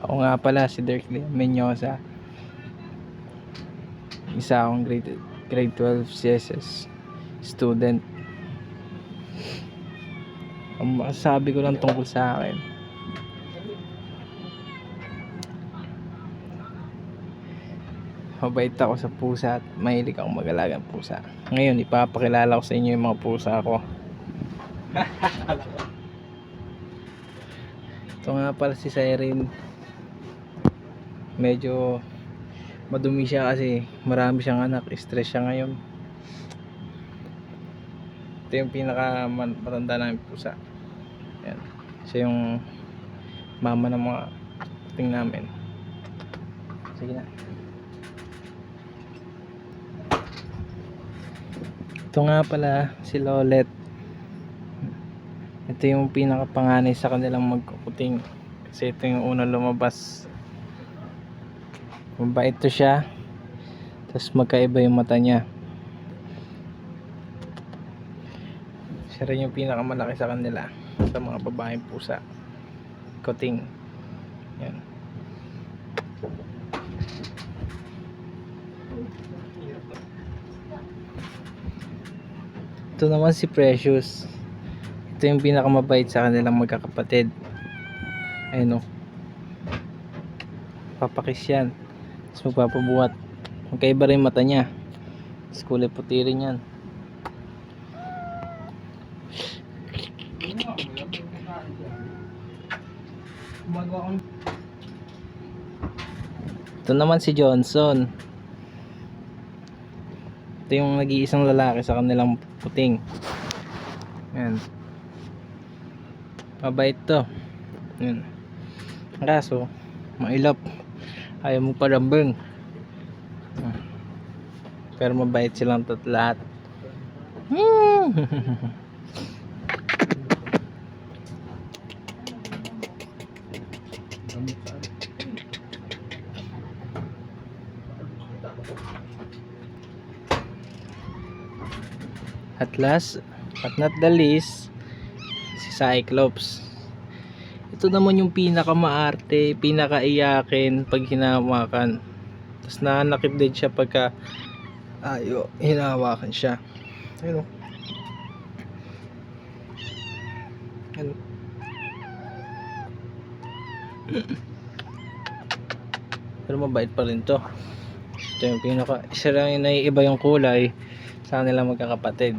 Ako nga pala si Dirk Menyosa. Isa akong grade 12 CSS student. Ang masasabi ko lang tungkol sa akin, mabait ako sa pusa at mahilig akong mag-alagang pusa. Ngayon ipapakilala ko sa inyo yung mga pusa ko. Ito nga pala si Siren. Medyo madumi siya kasi marami siyang anak, stress siya ngayon. Ito yung pinaka matanda namin pusa. Yan. Siya yung mama ng mga puting namin. Sige na. Ito nga pala si Lolet. Ito yung pinakapanganay sa kanilang magkukuting, kasi ito yung unang lumabas. Mabait to siya, tapos magkaiba yung mata niya. Siya rin yung pinakamalaki sa kanila, sa mga babaeng pusa, kuting. Yan. Ito naman si Precious. Ito yung pinakamabait sa kanilang magkakapatid. Ayun o, papakis yan, tapos magpapabuhat. Magkaiba rin mata niya, tapos kulay puti rin yan. Ito naman si Johnson. Ito yung nag-iisang lalaki sa kanilang puting. Yan. Mabait to. Yan. Kaso mailap, ayaw mo parambeng. Pero mabait silang lahat. At last but not the least, si Cyclops. Ito naman yung pinakamaarte, pinakaiyakin pag hinawakan. Tapos nanakit din siya pagka hinawakan siya. Ayun o. Ano? Pero mabait pa rin to. Ito yung pinaka, isa lang yung naiiba yung kulay sa kanilang magkakapatid.